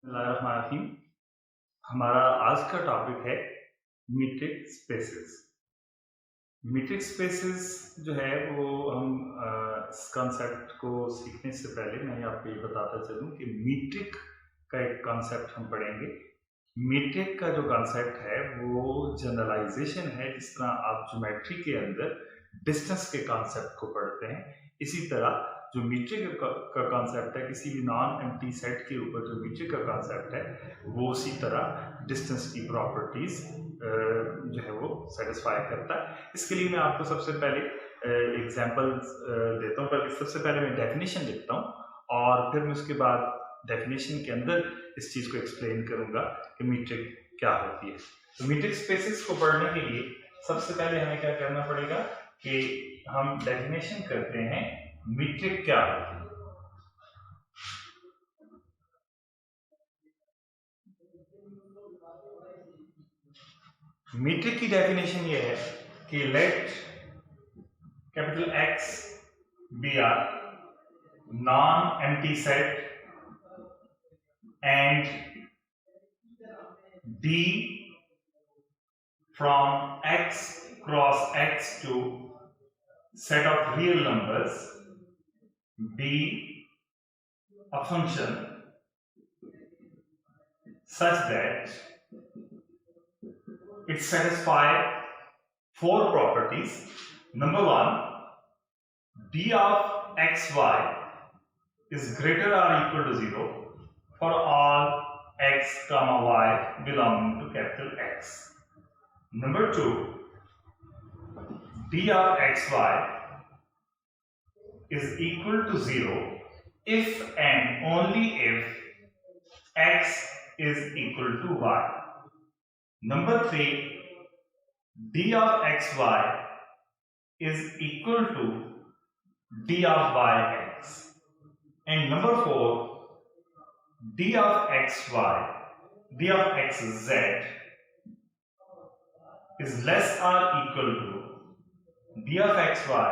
बिस्मिल्लाहिर्रहमानिर्रहीम। हमारा आज का टॉपिक है मीट्रिक स्पेसेस। मीट्रिक स्पेसेस जो है वो हम इस कॉन्सेप्ट को सीखने से पहले मैं आपको ये बताता चलूँ कि मीट्रिक का एक कॉन्सेप्ट हम पढ़ेंगे। मीट्रिक का जो कॉन्सेप्ट है वो जनरलाइजेशन है। जिस तरह आप ज्योमेट्री के अंदर डिस्टेंस के कॉन्सेप्ट को पढ़ते हैं, इसी तरह जो मीट्रिक का कॉन्सेप्ट है, किसी भी नॉन एम्प्टी सेट के ऊपर जो मीट्रिक का कॉन्सेप्ट है वो उसी तरह डिस्टेंस की प्रॉपर्टीज जो है वो सेटिस्फाई करता है। इसके लिए मैं आपको सबसे पहले एग्जांपल्स देता हूँ। पर सबसे पहले मैं डेफिनेशन लिखता हूँ और फिर मैं उसके बाद डेफिनेशन के अंदर इस चीज़ को एक्सप्लेन करूँगा कि मीट्रिक क्या होती है। तो मीट्रिक स्पेसेस को पढ़ने के लिए सबसे पहले हमें क्या करना पड़ेगा कि हम डेफिनेशन करते हैं मीट्रिक क्या होती है। मीट्रिक की डेफिनेशन ये है कि let capital X be a non-empty set and D from X cross X to set of real numbers be a function such that it satisfies four properties. Number one, d of xy is greater or equal to 0 for all x comma y belonging to capital X. Number two, d of xy is equal to 0 if and only if x is equal to y. Number three, d of xy is equal to d of yx. And number four, d of xy, d of xz is less or equal to d of xy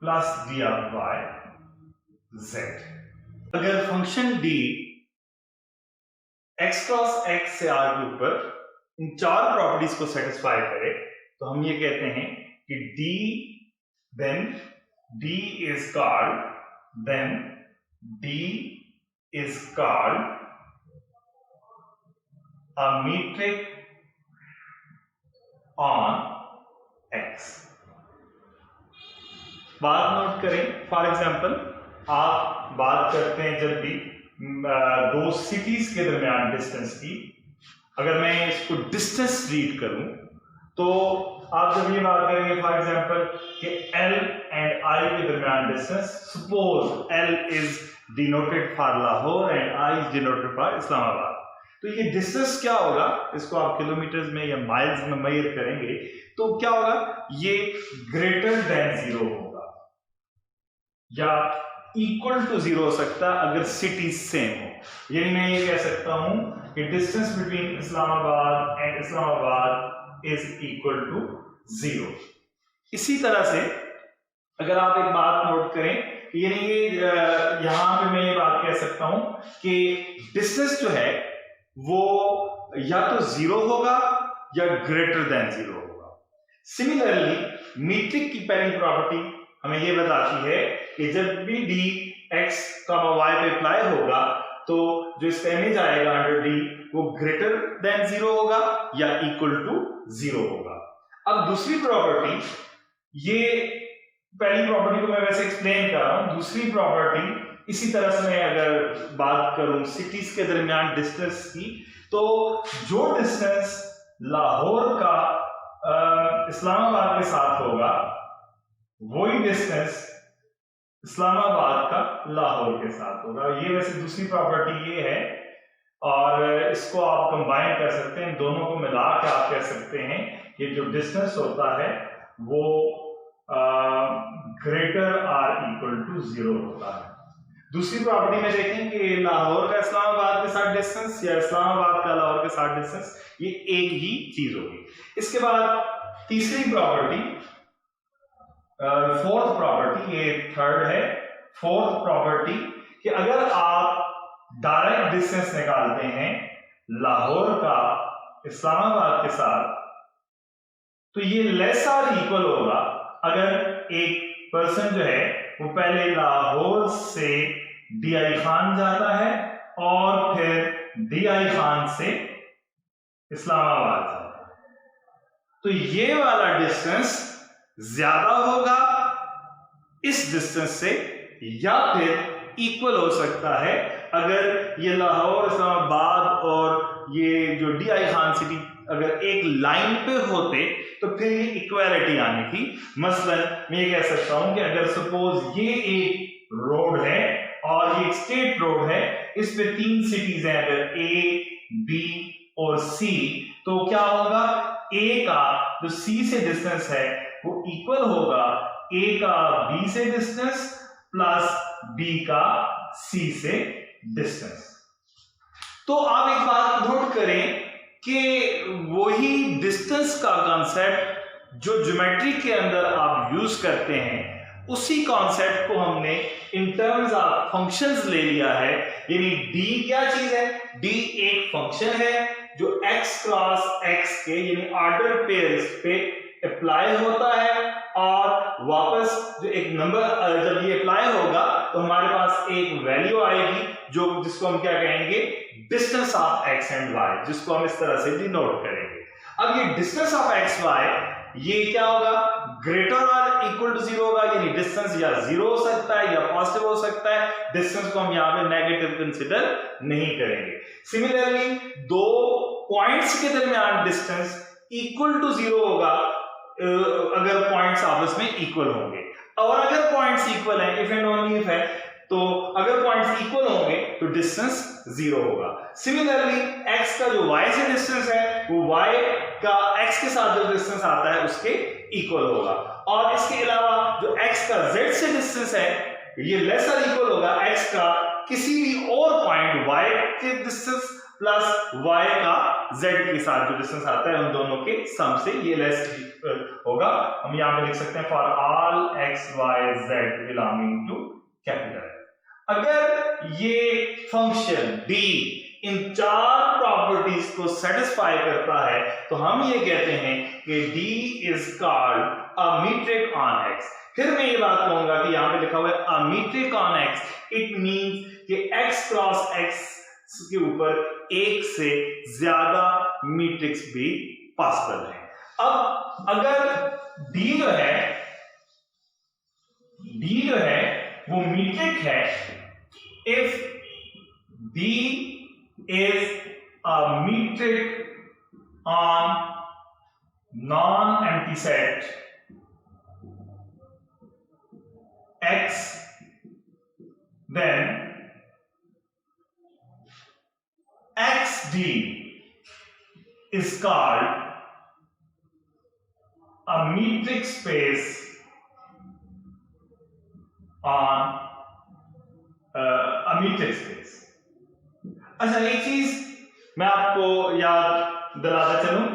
plus d of yz. अगर function d x cross x से r के ऊपर इन चार properties को satisfy करे तो हम ये कहते हैं कि D is called a metric on X. बात नोट करें, फॉर एग्जाम्पल आप बात करते हैं जब भी दो सिटीज के दरमियान डिस्टेंस की, अगर मैं इसको डिस्टेंस रीड करूं तो आप जब ये बात करेंगे फॉर एग्जांपल कि L एंड I के दरमियान distance, suppose L is denoted for Lahore and I is denoted for Islamabad, तो ये डिस्टेंस क्या होगा, इसको आप किलोमीटर्स में या माइल्स में मेजर करेंगे तो क्या होगा, ये ग्रेटर देन 0 होगा या इक्वल टू 0 हो सकता है अगर सिटीज सेम हो। यानी मैं ये कह सकता हूं कि distance between Islamabad and Islamabad is equal to 0। इसी तरह से अगर आप एक बात नोट करें, यानी यहां पे मैं ये बात कह सकता हूं कि डिस्टेंस जो है वो या तो 0 होगा या ग्रेटर देन 0 होगा। सिमिलरली मीट्रिक की पहली प्रॉपर्टी हमें ये बताती है कि जब भी d x y पे अप्लाई होगा तो जो इसका इमेज आएगा अंडर d वो ग्रेटर देन 0 होगा या इक्वल टू 0 होगा। अब दूसरी प्रॉपर्टी, ये पहली प्रॉपर्टी को मैं वैसे एक्सप्लेन कर रहा हूं, दूसरी प्रॉपर्टी इसी तरह से मैं अगर बात करूं सिटीज के दरमियान डिस्टेंस की, तो जो डिस्टेंस लाहौर का इस्लामाबाद के साथ होगा वही डिस्टेंस इस्लामाबाद का लाहौर के साथ होगा। ये वैसे दूसरी प्रॉपर्टी ये है और इसको आप कंबाइन कर सकते हैं, दोनों को मिला के आप कह सकते हैं कि जो डिस्टेंस होता है वो ग्रेटर आर इक्वल टू 0 होता है। दूसरी प्रॉपर्टी में देखें कि लाहौर का इस्लामाबाद के साथ डिस्टेंस या इस्लामाबाद का लाहौर के साथ डिस्टेंस ये एक ही चीज होगी। इसके बाद तीसरी प्रॉपर्टी, फोर्थ प्रॉपर्टी, ये थर्ड है, फोर्थ प्रॉपर्टी कि अगर आप डायरेक्ट डिस्टेंस निकालते हैं लाहौर का इस्लामाबाद के साथ, तो ये लेस और इक्वल होगा अगर एक पर्सन जो है वो पहले लाहौर से DI खान जाता है और फिर DI खान से इस्लामाबाद जाता है, तो ये वाला डिस्टेंस ज्यादा होगा इस डिस्टेंस से, या फिर इक्वल हो सकता है अगर ये लाहौर, इस्लामाबाद और ये जो DI खान सिटी अगर एक लाइन पे होते तो फिर ये इक्वालिटी आनी थी। मसलन मैं ये कह सकता हूं कि अगर सपोज ये एक रोड है और ये एक स्टेट रोड है, इस पे 3 सिटीज हैं, अगर A, B और C, तो क्या होगा, A का जो C से डिस्टेंस है वो इक्वल होगा A का B से डिस्टेंस प्लस B का C से डिस्टेंस। तो आप एक बात नोट करें कि वही डिस्टेंस का कॉन्सेप्ट जो ज्योमेट्री के अंदर आप यूज करते हैं, उसी कॉन्सेप्ट को हमने इन टर्म्स ऑफ फंक्शंस ले लिया है। यानी d क्या चीज है, d एक फंक्शन है जो x क्रॉस x के यानी ऑर्डर पेयर्स पे अप्लाई होता है, और वापस जो एक नंबर जब ये अप्लाई होगा तो हमारे पास एक वैल्यू आएगी जो जिसको हम क्या कहेंगे, distance of x and y, जिसको हम इस तरह से डिनोट करेंगे। अब ये डिस्टेंस ऑफ x y ये क्या होगा, ग्रेटर और इक्वल टू 0 होगा, यानी डिस्टेंस या 0 हो सकता है या पॉजिटिव हो सकता है, डिस्टेंस को हम यहाँ पे नेगेटिव कंसिडर नहीं करेंगे। सिमिलरली दो पॉइंट्स के दरमियान डिस्टेंस इक्वल टू 0 होगा अगर पॉइंट्स आपस में इक्वल होंगे, और अगर पॉइंट्स इक्वल हैं, इफ एंड ओनली इफ है, तो अगर पॉइंट्स इक्वल होंगे तो डिस्टेंस 0 होगा। सिमिलरली x का जो y से डिस्टेंस है वो y का x के साथ जो डिस्टेंस आता है उसके इक्वल होगा, और इसके अलावा जो x का z से डिस्टेंस है ये लेस और इक्वल होगा x का किसी भी और पॉइंट y के डिस्टेंस प्लस y का z के साथ जो डिस्टेंस आता है उन दोनों के सम से ये लेस होगा। हम यहां पे लिख सकते हैं for all x y z belonging to capital. अगर ये फंक्शन d इन 4 प्रॉपर्टीज को सेटिस्फाई करता है तो हम ये कहते हैं कि d is called a metric on x। फिर मैं ये बात कहूंगा कि यहां पे लिखा हुआ है a metric on x, it means कि x क्रॉस x के ऊपर एक से ज्यादा मीट्रिक्स भी पॉसिबल है। अब अगर d जो है वो मीट्रिक है, if d is a metric on non-empty set x, then xd is called a metric space on a metric space। अच्छा, एक चीज मैं आपको याद दिलाता चलूं,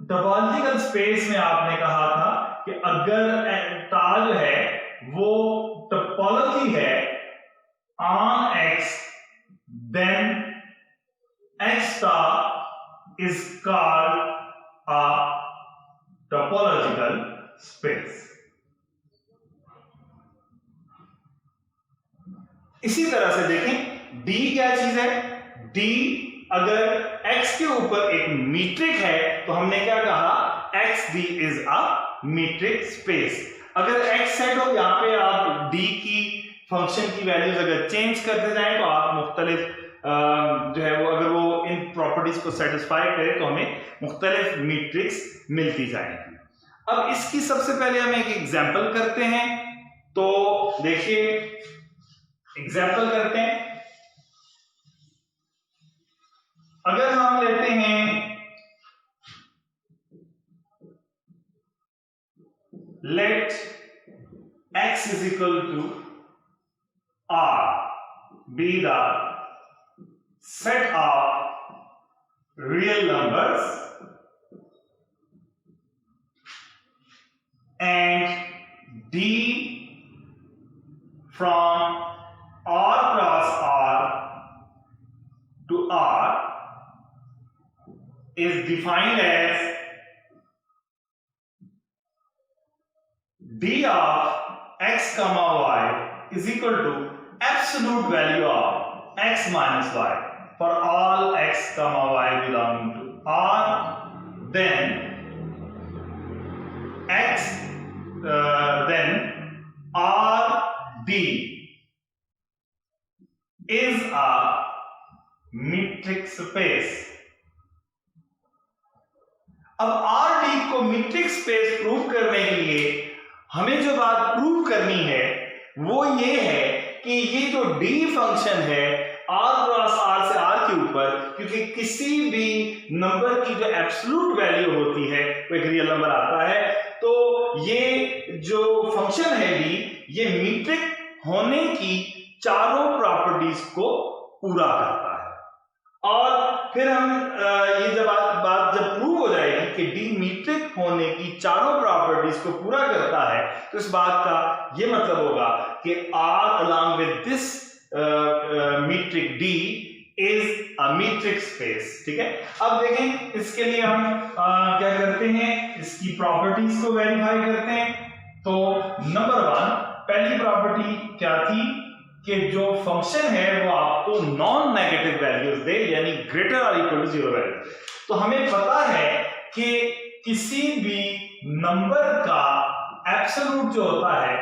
टोपोलॉजिकल स्पेस में आपने कहा था कि अगर टा जो है वो टोपोलॉजी है on x, then x star is called a topological space। इसी तरह से देखें d क्या चीज है, d अगर x के ऊपर एक मीट्रिक है तो हमने क्या कहा, xd is a metric space। अगर x सेट हो, यहाँ पे आप d की फंक्शन की वैल्यूज अगर चेंज करते जाएं तो आप मुख्तलिफ जो है वो अगर वो इन प्रॉपर्टीज को सेटिस्फाई करे तो हमें मुख्तलिफ मैट्रिक्स मिलती जाएंगी। अब इसकी सबसे पहले हम एक एग्जांपल करते हैं, तो देखिए एग्जांपल करते हैं। अगर हम लेते हैं late x is equal to r be the set of real numbers and d from r cross r R is defined as d of x comma y is equal to absolute value of x minus y for all x comma y belonging to R. Then R d is a metric space. अब R D को metric space prove करने के लिए हमें जो बात prove करनी है वो ये है कि ये जो डी फंक्शन है आर क्रॉस आर से आर के ऊपर, क्योंकि किसी भी नंबर की जो एब्सोल्यूट वैल्यू होती है वो एक रियल नंबर आता है, तो ये जो फंक्शन है डी ये मीट्रिक होने की चारों प्रॉपर्टीज को पूरा करता है. और फिर हम ये जब बात जब प्रूव हो जाएगी कि डी मीट्रिक होने की चारों प्रॉपर्टीज को पूरा करता है, तो इस बात का ये मतलब होगा कि R along with this metric D is a metric space. ठीक है, अब देखें इसके लिए हम क्या करते हैं, इसकी प्रॉपर्टीज को वेरीफाई करते हैं. तो नंबर 1 पहली प्रॉपर्टी क्या थी कि जो फंक्शन है वो आपको नॉन नेगेटिव वैल्यूज दे, यानी ग्रेटर और इक्वल टू 0 वैल्यू. तो हमें पता है कि किसी भी नंबर का एब्सोल्यूट जो होता है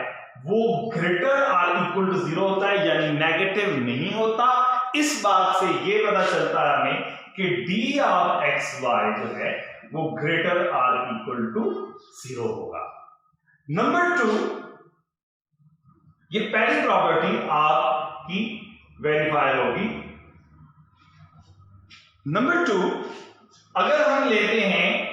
वो ग्रेटर और इक्वल टू 0 होता है, यानी नेगेटिव नहीं होता. इस बात से ये पता चलता है हमें कि डी ऑफ एक्स वाई जो है वो ग्रेटर और इक्वल टू 0 होगा. नंबर 2, ये पहली प्रॉपर्टी आपकी वेरीफाई होगी. नंबर 2, अगर हम लेते हैं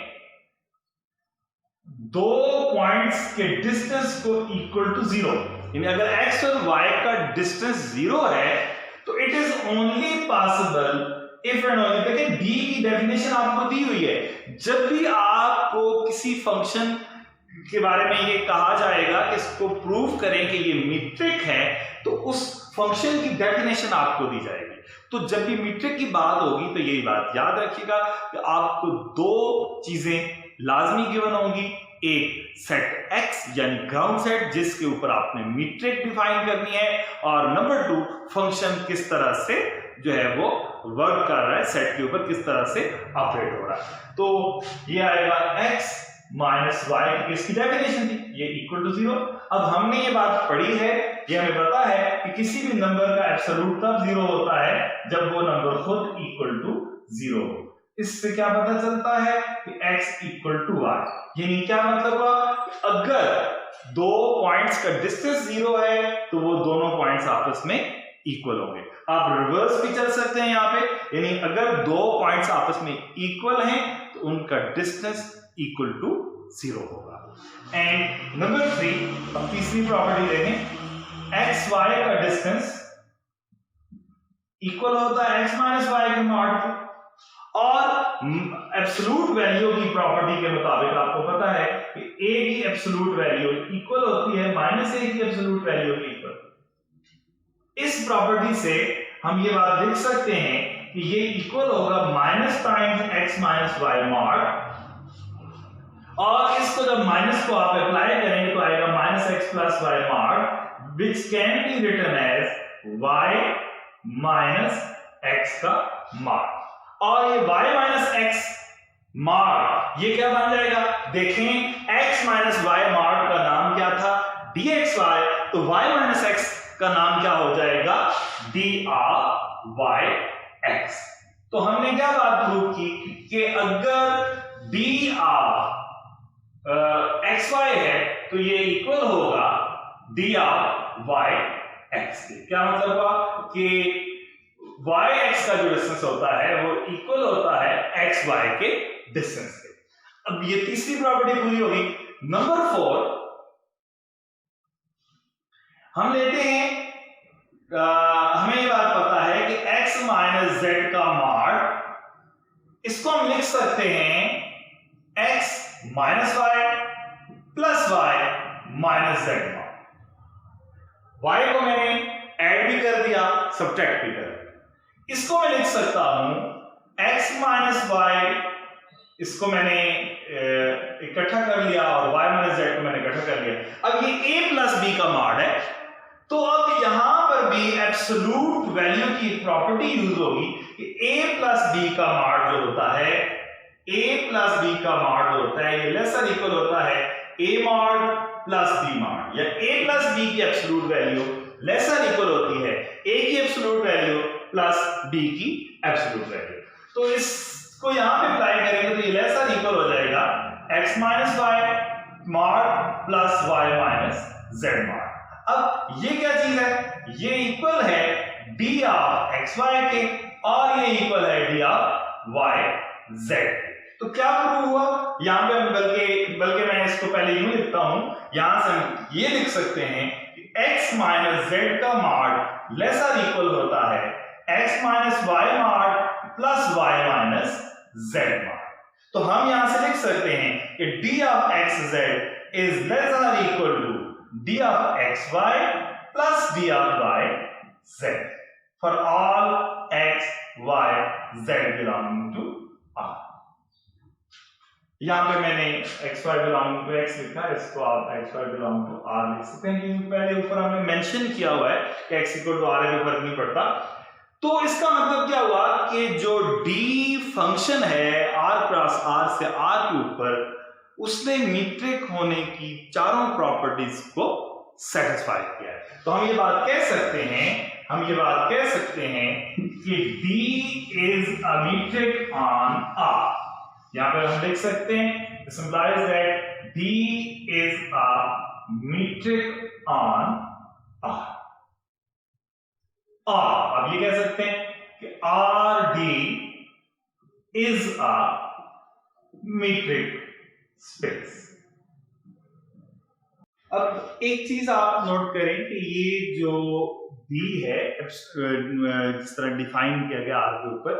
दो पॉइंट्स के डिस्टेंस को इक्वल टू 0, यानी अगर x और y का डिस्टेंस 0 है तो it is only possible if and only, देखिए डी की डेफिनेशन आपको दी हुई है. जब भी आपको किसी फंक्शन के बारे में ये कहा जाएगा कि इसको प्रूव करें कि ये मीट्रिक है, तो उस फंक्शन की डेफिनेशन आपको दी जाएगी. तो जब भी मीट्रिक की बात होगी तो यही बात याद रखिएगा कि आपको दो चीजें लाजमी गिवन होंगी. एक सेट x यानी ग्राउंड सेट जिसके ऊपर आपने मीट्रिक डिफाइन करनी है, और नंबर 2 फंक्शन किस तरह से जो है वो वर्क कर रहा है, सेट के ऊपर किस तरह से ऑपरेट हो रहा है. तो ये आएगा x माइनस वाई की इसकी डेफिनेशन थी, ये इक्वल टू 0. अब हमने ये बात पढ़ी है, ये हमें पता है कि किसी भी नंबर का एब्सोल्यूट तब 0 होता है जब वो नंबर खुद इक्वल टू 0 हो. इससे क्या पता चलता है कि x इक्वल टू y, यानी क्या मतलब हुआ, अगर दो पॉइंट्स का डिस्टेंस 0 है तो वो दोनों पॉइंट्स आपस में इक्वल होंगे. आप रिवर्स भी चल सकते हैं यहाँ पे, यानी अगर दो पॉइंट्स आपस में इक्वल हैं तो उनका डिस्टेंस इक्वल टू 0 होगा. एंड नंबर 3, अब तीसरी प्रॉपर्टी देखें, एक्स वाई का डिस्टेंस इक्वल होता है x माइनस वाई के मॉड के, और एब्सोल्यूट वैल्यू की प्रॉपर्टी के मुताबिक आपको पता है कि a की एब्सोल्यूट वैल्यू इक्वल होती है माइनस a की एब्सोल्यूट वैल्यू के इक्वल. इस प्रॉपर्टी से हम ये बात लिख सकते हैं कि ये इक्वल होगा minus times x minus Y mod, और इसको जब माइनस को आप अप्लाई करेंगे तो आएगा minus X plus Y mod, which can be written as y minus X का मॉड. और ये y माइनस एक्स मॉड ये क्या बन जाएगा, देखें x माइनस वाई मॉड का नाम क्या था, dxy, तो y माइनस एक्स का नाम क्या हो जाएगा, dryx. तो हमने क्या बात प्रूव की कि अगर d ऑफ xy है तो ये इक्वल होगा d ऑफ yx के. क्या मतलब हुआ कि yx का जो डिस्टेंस होता है वो इक्वल होता है xy के डिस्टेंस के. अब ये तीसरी प्रॉपर्टी पूरी होगी. नंबर 4, हम लेते हैं हमें ये बात पता है कि x माइनस z का मॉड, इसको हम लिख सकते हैं x minus Y plus Y minus Z mod. y को मैंने ऐड भी कर दिया, सब्ट्रैक्ट भी कर दिया. इसको मैं लिख सकता हूं x माइनस वाई, इसको मैंने इकट्ठा कर लिया और y माइनस जेड को मैंने इकट्ठा कर लिया। अब ये a प्लस बी का मॉड है, तो अब यहां पर भी एब्सोल्यूट वैल्यू की प्रॉपर्टी यूज होगी कि a प्लस बी का मॉड जो होता है, a प्लस बी का मॉड जो होता है ये लेस और इक्वल होता है a mod plus b mod, या a प्लस b की एब्सोल्यूट वैल्यू लेस और इक्वल होती है a की एब्सोल्यूट वैल्यू प्लस b की एब्सोल्यूट वैल्यू। तो इसको यहां पे अप्लाई करेंगे तो ये लेस और इक्वल हो जाएगा x minus Y mod plus y minus z mod. अब ये क्या चीज है, ये इक्वल है d ऑफ xy के और ये इक्वल है d ऑफ yz के। तो क्या प्रूव हुआ, यहां पे हम बल्कि मैं इसको पहले यूं लिखता हूं, यहां से हम ये लिख सकते हैं कि x माइनस z का मॉड लेस और इक्वल होता है x minus Y mod plus y minus z mod. तो हम यहां से लिख सकते हैं कि d of xz is less और equal to d of xy plus d of yz for all x, y, z belonging to R। यहां पे मैंने xy belonging to x लिखा है, इसको आप xy belonging to R लिख सकते हैं, क्योंकि पहले ऊपर हमने मेंशन किया हुआ है कि x इक्वल टू R है, कोई फर्क नहीं पड़ता। तो इसका मतलब क्या हुआ कि जो d फंक्शन है R क्रॉस R से R के ऊपर, उसने मीट्रिक होने की चारों प्रॉपर्टीज को सेटिस्फाई किया है। तो हम ये बात कह सकते हैं कि D is a metric on R। यहां पर हम लिख सकते हैं this implies that D is a metric on R। और अब ये कह सकते हैं कि RD is a metric space. अब एक चीज आप नोट करें कि ये जो B है जिस तरह डिफाइन किया गया R के ऊपर,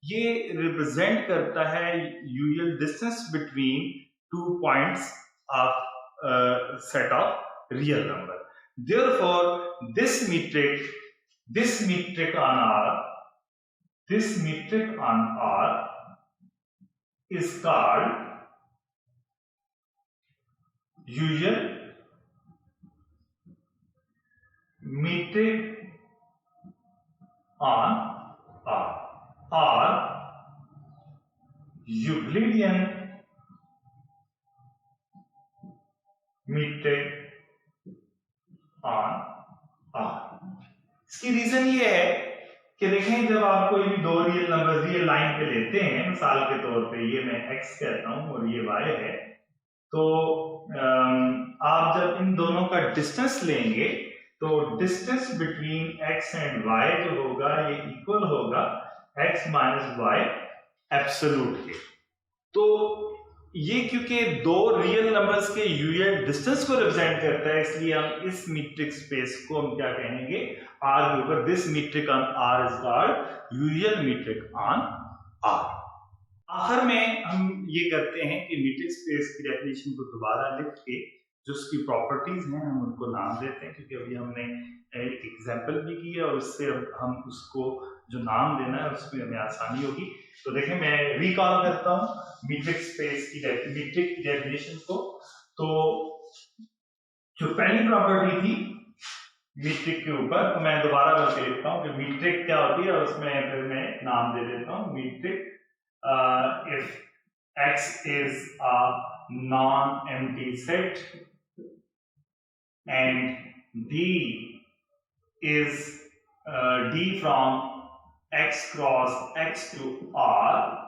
ये रिप्रेजेंट करता है usual distance between two points of set of real number. Therefore this metric on R is called usual metric on R or Euclidean metric on R। इसकी रीजन ये है कि देखें, जब आप कोई भी दो रियल नंबर रियल लाइन पे लेते हैं, मिसाल के तौर पे ये मैं x कहता हूं और ये y है, तो आप जब इन दोनों का डिस्टेंस लेंगे तो distance between x and y जो होगा ये इक्वल होगा x माइनस वाई एब्सोल्यूट के। तो ये क्योंकि दो रियल नंबर्स के यूजुअल डिस्टेंस को रिप्रेजेंट करता है, इसलिए हम इस मीट्रिक स्पेस को हम क्या कहेंगे, R के ऊपर this metric on R is called usual metric on R। आखिर में हम ये करते हैं कि मीट्रिक स्पेस की डेफिनेशन को दोबारा लिख के जो उसकी प्रॉपर्टीज हैं हम उनको नाम देते हैं, क्योंकि अभी हमने एक एग्जाम्पल भी की है और उससे हम उसको जो नाम देना है उसमें हमें आसानी होगी। तो देखें, मैं रिकॉल करता हूँ मीट्रिक स्पेस की मीट्रिक डेफिनेशन को। तो जो पहली प्रॉपर्टी थी मीट्रिक के ऊपर, तो मैं दोबारा करके लिखता हूँ कि मीट्रिक क्या होती है और उसमें फिर मैं नाम दे देता हूँ metric if x is a non-empty set and D is D from x cross x to R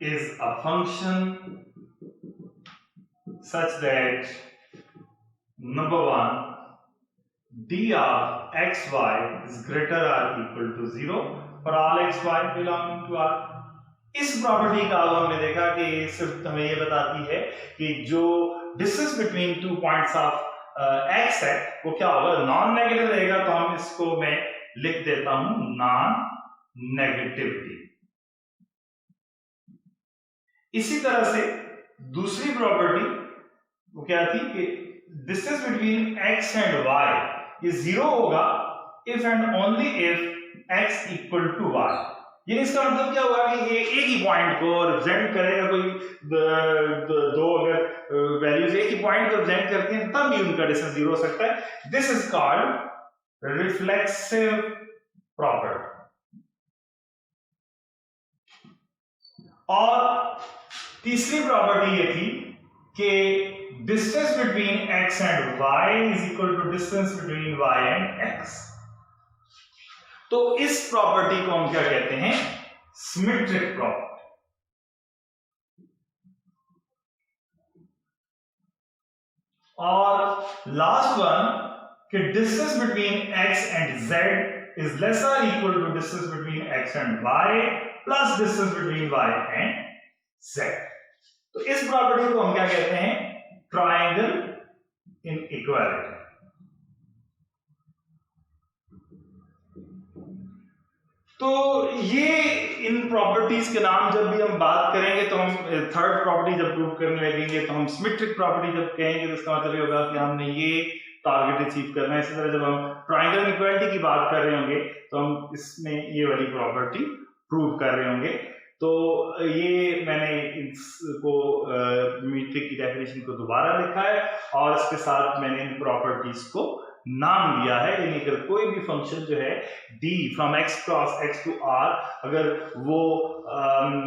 is a function such that number one, D of xy is greater or equal to 0 for all xy belonging to R। इस property का अब हमने देखा कि सिर्फ हमें ये बताती है कि जो distance between two points of x है वो क्या होगा, नॉन नेगेटिव रहेगा। तो हम इसको मैं लिख देता हूं नॉन नेगेटिविटी। इसी तरह से दूसरी प्रॉपर्टी वो क्या थी कि distance between x and y ये 0 होगा if and only if x equal to y। ये इसका मतलब क्या हुआ कि ये एक ही पॉइंट को रिप्रेजेंट करेगा, कोई दो अगर वैल्यूज एक ही पॉइंट को रिप्रेजेंट करती हैं तब भी उनका डिस्टेंस जीरो हो सकता है। This is called reflexive property. और तीसरी प्रॉपर्टी ये थी कि distance between x and y is equal to distance between y and x। तो इस प्रॉपर्टी को हम क्या कहते हैं? Symmetric property. और लास्ट वन कि distance between x and z is less और equal to distance between x and y plus distance between y and z। तो इस प्रॉपर्टी को हम क्या कहते हैं? Triangle inequality. तो ये इन प्रॉपर्टीज के नाम जब भी हम बात करेंगे तो हम थर्ड प्रॉपर्टी जब प्रूव करने लगेंगे तो हम सिमेट्रिक प्रॉपर्टी जब कहेंगे तो इसका मतलब ये होगा कि हमने ये टारगेट अचीव करना है। इसी तरह जब हम ट्रायंगल इनइक्वालिटी की बात कर रहे होंगे तो हम इसमें ये वाली प्रॉपर्टी प्रूव कर रहे होंगे। तो ये मैंने इसको सिमेट्रिक की डेफिनेशन को दोबारा लिखा है और इसके साथ मैंने इन प्रॉपर्टीज को नाम दिया है। यानी अगर कोई भी फंक्शन जो है d from x cross x to r, अगर वो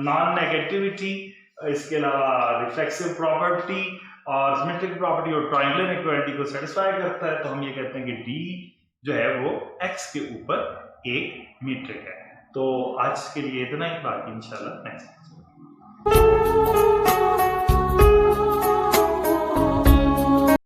नॉन नेगेटिविटी, इसके अलावा रिफ्लेक्सिव प्रॉपर्टी और सिमेट्रिक प्रॉपर्टी और ट्रायंगुलर इक्वालिटी को सेटिस्फाई करता है तो हम ये कहते हैं कि d जो है वो x के ऊपर एक मीट्रिक है। तो आज के लिए इतना ही, बाकी इंशाल्लाह नेक्स्ट।